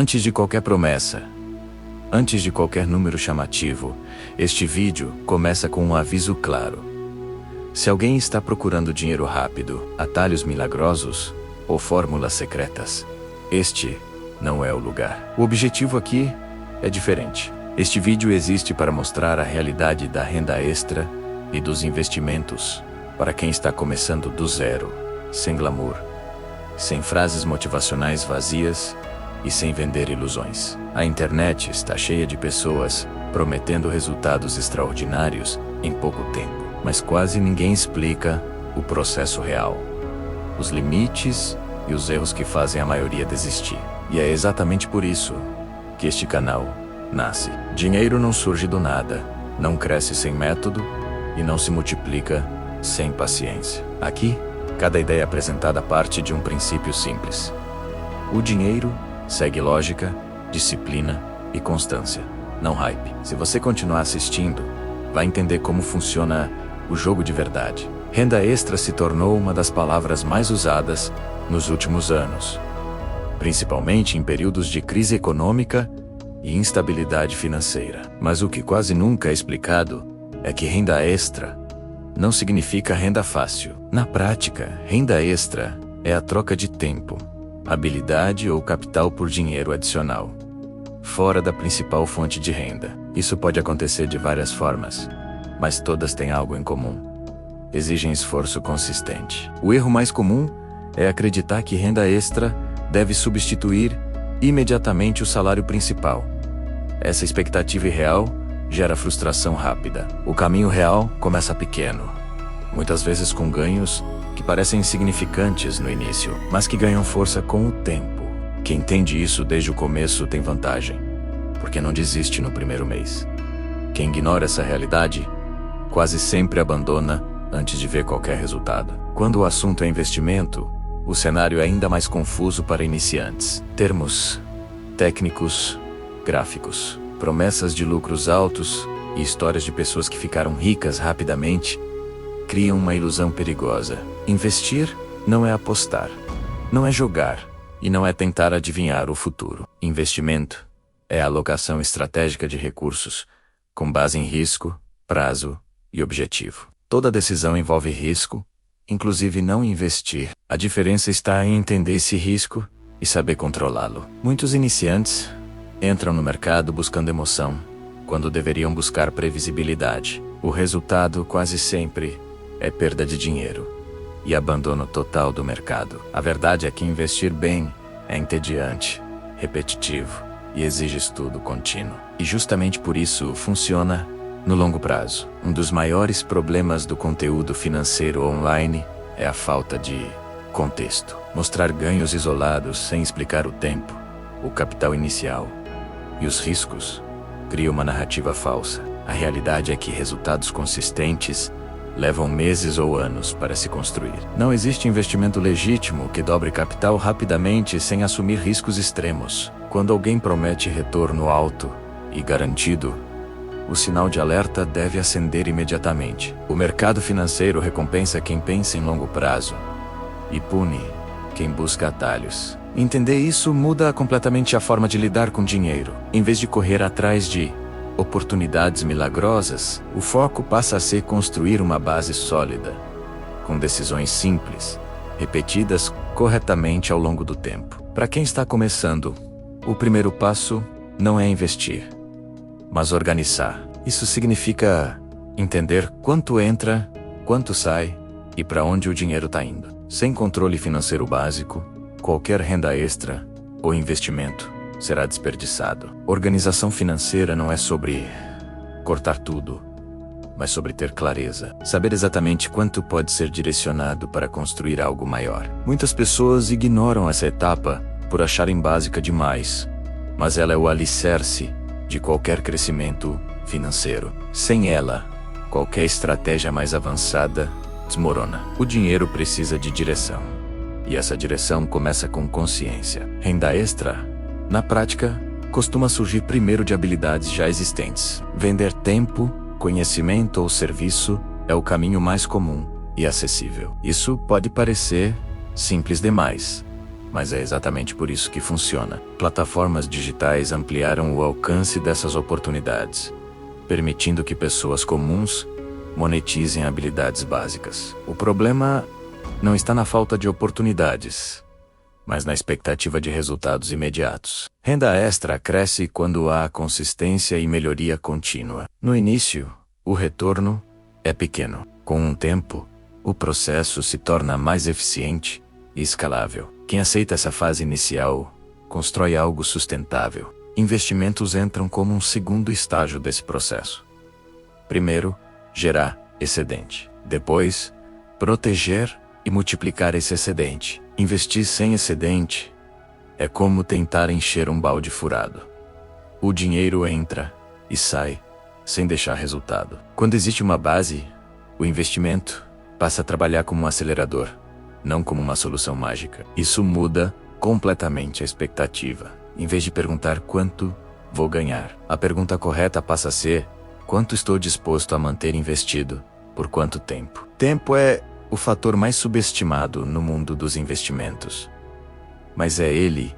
Antes de qualquer promessa, antes de qualquer número chamativo, este vídeo começa com um aviso claro. Se alguém está procurando dinheiro rápido, atalhos milagrosos ou fórmulas secretas, este não é o lugar. O objetivo aqui é diferente. Este vídeo existe para mostrar a realidade da renda extra e dos investimentos para quem está começando do zero, sem glamour, sem frases motivacionais vazias e sem vender ilusões. A internet está cheia de pessoas prometendo resultados extraordinários em pouco tempo, mas quase ninguém explica o processo real, os limites e os erros que fazem a maioria desistir. E é exatamente por isso que este canal nasce. Dinheiro não surge do nada, não cresce sem método e não se multiplica sem paciência. Aqui, cada ideia apresentada parte de um princípio simples. O dinheiro segue lógica, disciplina e constância, não hype. Se você continuar assistindo, vai entender como funciona o jogo de verdade. Renda extra se tornou uma das palavras mais usadas nos últimos anos, principalmente em períodos de crise econômica e instabilidade financeira. Mas o que quase nunca é explicado é que renda extra não significa renda fácil. Na prática, renda extra é a troca de tempo, habilidade ou capital por dinheiro adicional, fora da principal fonte de renda. Isso pode acontecer de várias formas, mas todas têm algo em comum. Exigem esforço consistente. O erro mais comum é acreditar que renda extra deve substituir imediatamente o salário principal. Essa expectativa irreal gera frustração rápida. O caminho real começa pequeno, muitas vezes com ganhos que parecem insignificantes no início, mas que ganham força com o tempo. Quem entende isso desde o começo tem vantagem, porque não desiste no primeiro mês. Quem ignora essa realidade quase sempre abandona antes de ver qualquer resultado. Quando o assunto é investimento, o cenário é ainda mais confuso para iniciantes. Termos técnicos, gráficos, promessas de lucros altos e histórias de pessoas que ficaram ricas rapidamente criam uma ilusão perigosa. Investir não é apostar, não é jogar e não é tentar adivinhar o futuro. Investimento é a alocação estratégica de recursos com base em risco, prazo e objetivo. Toda decisão envolve risco, inclusive não investir. A diferença está em entender esse risco e saber controlá-lo. Muitos iniciantes entram no mercado buscando emoção, quando deveriam buscar previsibilidade. O resultado quase sempre é perda de dinheiro e abandono total do mercado. A verdade é que investir bem é entediante, repetitivo e exige estudo contínuo. E justamente por isso funciona no longo prazo. Um dos maiores problemas do conteúdo financeiro online é a falta de contexto. Mostrar ganhos isolados sem explicar o tempo, o capital inicial e os riscos cria uma narrativa falsa. A realidade é que resultados consistentes levam meses ou anos para se construir. Não existe investimento legítimo que dobre capital rapidamente sem assumir riscos extremos. Quando alguém promete retorno alto e garantido, o sinal de alerta deve acender imediatamente. O mercado financeiro recompensa quem pensa em longo prazo e pune quem busca atalhos. Entender isso muda completamente a forma de lidar com dinheiro. Em vez de correr atrás de oportunidades milagrosas, o foco passa a ser construir uma base sólida, com decisões simples, repetidas corretamente ao longo do tempo. Para quem está começando, o primeiro passo não é investir, mas organizar. Isso significa entender quanto entra, quanto sai e para onde o dinheiro está indo. Sem controle financeiro básico, qualquer renda extra ou investimento será desperdiçado. Organização financeira não é sobre cortar tudo, mas sobre ter clareza. Saber exatamente quanto pode ser direcionado para construir algo maior. Muitas pessoas ignoram essa etapa por acharem básica demais, mas ela é o alicerce de qualquer crescimento financeiro. Sem ela, qualquer estratégia mais avançada desmorona. O dinheiro precisa de direção, e essa direção começa com consciência. Renda extra, na prática, costuma surgir primeiro de habilidades já existentes. Vender tempo, conhecimento ou serviço é o caminho mais comum e acessível. Isso pode parecer simples demais, mas é exatamente por isso que funciona. Plataformas digitais ampliaram o alcance dessas oportunidades, permitindo que pessoas comuns monetizem habilidades básicas. O problema não está na falta de oportunidades, mas na expectativa de resultados imediatos. Renda extra cresce quando há consistência e melhoria contínua. No início, o retorno é pequeno. Com o tempo, o processo se torna mais eficiente e escalável. Quem aceita essa fase inicial constrói algo sustentável. Investimentos entram como um segundo estágio desse processo. Primeiro, gerar excedente. Depois, proteger e multiplicar esse excedente. Investir sem excedente é como tentar encher um balde furado. O dinheiro entra e sai sem deixar resultado. Quando existe uma base, o investimento passa a trabalhar como um acelerador, não como uma solução mágica. Isso muda completamente a expectativa. Em vez de perguntar quanto vou ganhar, a pergunta correta passa a ser: quanto estou disposto a manter investido? Por quanto tempo? Tempo é o fator mais subestimado no mundo dos investimentos, mas é ele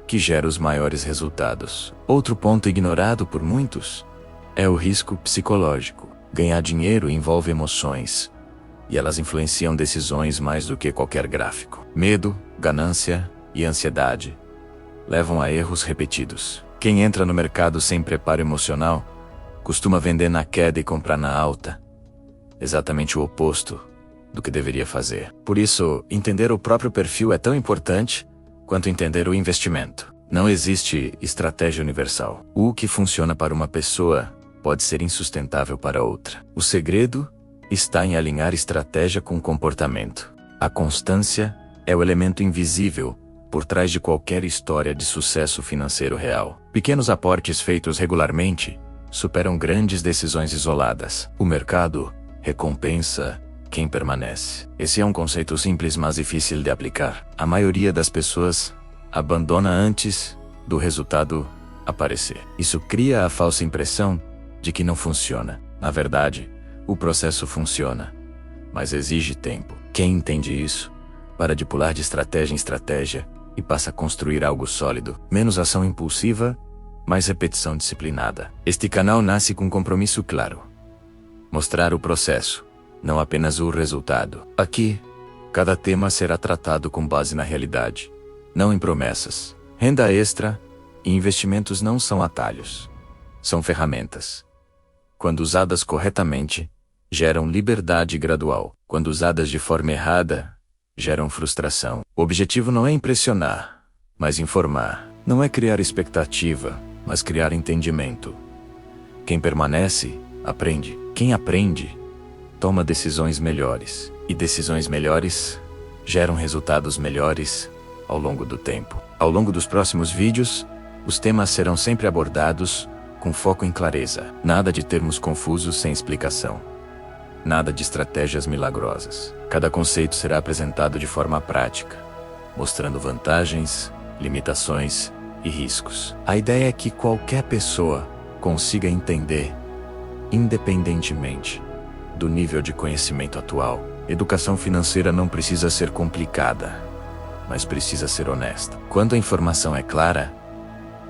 que gera os maiores resultados. Outro ponto ignorado por muitos é o risco psicológico. Ganhar dinheiro envolve emoções, e elas influenciam decisões mais do que qualquer gráfico. Medo, ganância e ansiedade levam a erros repetidos. Quem entra no mercado sem preparo emocional costuma vender na queda e comprar na alta. Exatamente o oposto do que deveria fazer. Por isso, entender o próprio perfil é tão importante quanto entender o investimento. Não existe estratégia universal. O que funciona para uma pessoa pode ser insustentável para outra. O segredo está em alinhar estratégia com comportamento. A constância é o elemento invisível por trás de qualquer história de sucesso financeiro real. Pequenos aportes feitos regularmente superam grandes decisões isoladas. O mercado recompensa quem permanece. Esse é um conceito simples, mas difícil de aplicar. A maioria das pessoas abandona antes do resultado aparecer. Isso cria a falsa impressão de que não funciona. Na verdade, o processo funciona, mas exige tempo. Quem entende isso, para de pular de estratégia em estratégia e passa a construir algo sólido. Menos ação impulsiva, mais repetição disciplinada. Este canal nasce com um compromisso claro: mostrar o processo, não apenas o resultado. Aqui, cada tema será tratado com base na realidade, não em promessas. Renda extra e investimentos não são atalhos, são ferramentas. Quando usadas corretamente, geram liberdade gradual. Quando usadas de forma errada, geram frustração. O objetivo não é impressionar, mas informar. Não é criar expectativa, mas criar entendimento. Quem permanece, aprende. Quem aprende, toma decisões melhores. E decisões melhores geram resultados melhores ao longo do tempo. Ao longo dos próximos vídeos, os temas serão sempre abordados com foco em clareza. Nada de termos confusos sem explicação. Nada de estratégias milagrosas. Cada conceito será apresentado de forma prática, mostrando vantagens, limitações e riscos. A ideia é que qualquer pessoa consiga entender, independentemente do nível de conhecimento atual. Educação financeira não precisa ser complicada, mas precisa ser honesta. Quando a informação é clara,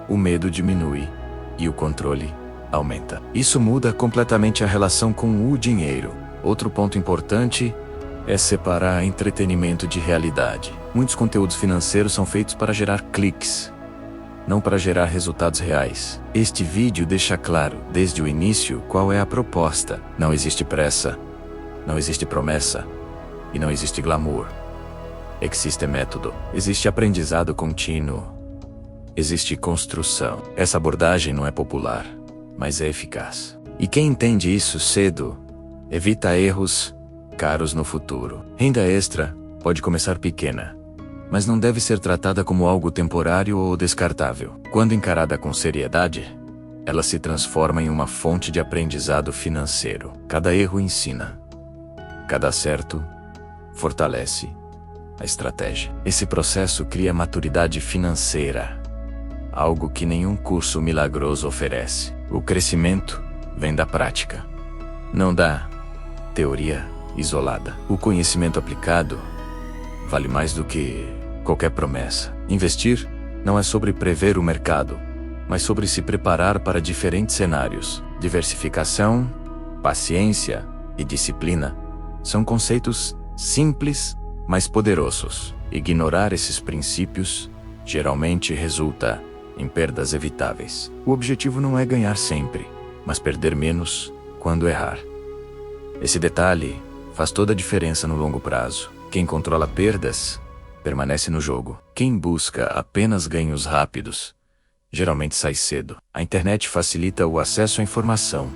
o medo diminui e o controle aumenta. Isso muda completamente a relação com o dinheiro. Outro ponto importante é separar entretenimento de realidade. Muitos conteúdos financeiros são feitos para gerar cliques, não para gerar resultados reais. Este vídeo deixa claro, desde o início, qual é a proposta. Não existe pressa, não existe promessa e não existe glamour. Existe método, existe aprendizado contínuo, existe construção. Essa abordagem não é popular, mas é eficaz. E quem entende isso cedo, evita erros caros no futuro. Renda extra pode começar pequena, mas não deve ser tratada como algo temporário ou descartável. Quando encarada com seriedade, ela se transforma em uma fonte de aprendizado financeiro. Cada erro ensina, cada acerto fortalece a estratégia. Esse processo cria maturidade financeira, algo que nenhum curso milagroso oferece. O crescimento vem da prática, não da teoria isolada. O conhecimento aplicado vale mais do que qualquer promessa. Investir não é sobre prever o mercado, mas sobre se preparar para diferentes cenários. Diversificação, paciência e disciplina são conceitos simples, mas poderosos. Ignorar esses princípios geralmente resulta em perdas evitáveis. O objetivo não é ganhar sempre, mas perder menos quando errar. Esse detalhe faz toda a diferença no longo prazo. Quem controla perdas permanece no jogo. Quem busca apenas ganhos rápidos geralmente sai cedo. A internet facilita o acesso à informação,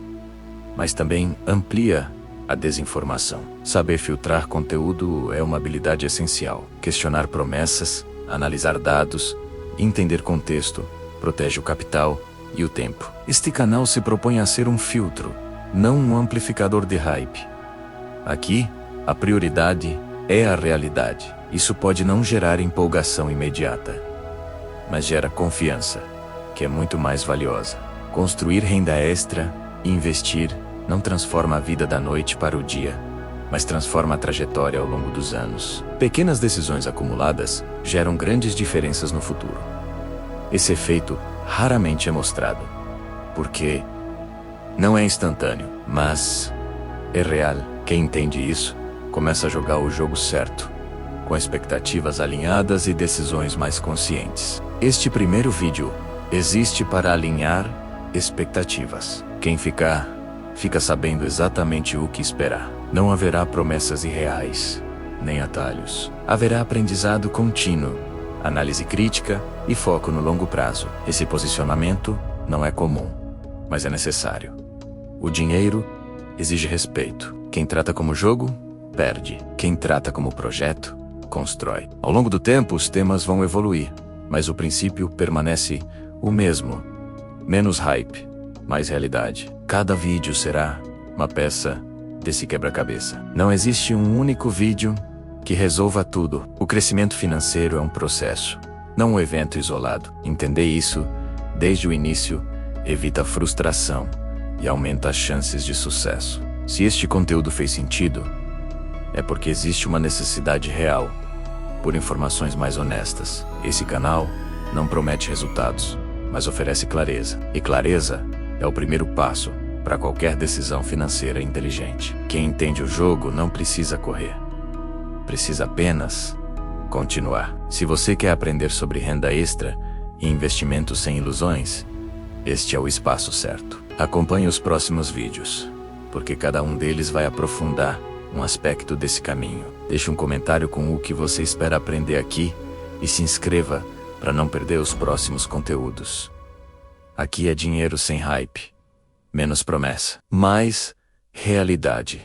mas também amplia a desinformação. Saber filtrar conteúdo é uma habilidade essencial. Questionar promessas, analisar dados, entender contexto, protege o capital e o tempo. Este canal se propõe a ser um filtro, não um amplificador de hype. Aqui, a prioridade é a realidade. Isso pode não gerar empolgação imediata, mas gera confiança, que é muito mais valiosa. Construir renda extra e investir não transforma a vida da noite para o dia, mas transforma a trajetória ao longo dos anos. Pequenas decisões acumuladas geram grandes diferenças no futuro. Esse efeito raramente é mostrado, porque não é instantâneo, mas é real. Quem entende isso, começa a jogar o jogo certo, com expectativas alinhadas e decisões mais conscientes. Este primeiro vídeo existe para alinhar expectativas. Quem fica sabendo exatamente o que esperar. Não haverá promessas irreais, nem atalhos. Haverá aprendizado contínuo, análise crítica e foco no longo prazo. Esse posicionamento não é comum, mas é necessário. O dinheiro exige respeito. Quem trata como jogo, perde. Quem trata como projeto, constrói. Ao longo do tempo, os temas vão evoluir, mas o princípio permanece o mesmo. Menos hype, mais realidade. Cada vídeo será uma peça desse quebra-cabeça. Não existe um único vídeo que resolva tudo. O crescimento financeiro é um processo, não um evento isolado. Entender isso desde o início evita a frustração e aumenta as chances de sucesso. Se este conteúdo fez sentido, é porque existe uma necessidade real por informações mais honestas. Esse canal não promete resultados, mas oferece clareza. E clareza é o primeiro passo para qualquer decisão financeira inteligente. Quem entende o jogo não precisa correr. Precisa apenas continuar. Se você quer aprender sobre renda extra e investimentos sem ilusões, este é o espaço certo. Acompanhe os próximos vídeos, porque cada um deles vai aprofundar um aspecto desse caminho. Deixe um comentário com o que você espera aprender aqui e se inscreva para não perder os próximos conteúdos. Aqui é dinheiro sem hype. Menos promessa, mais realidade.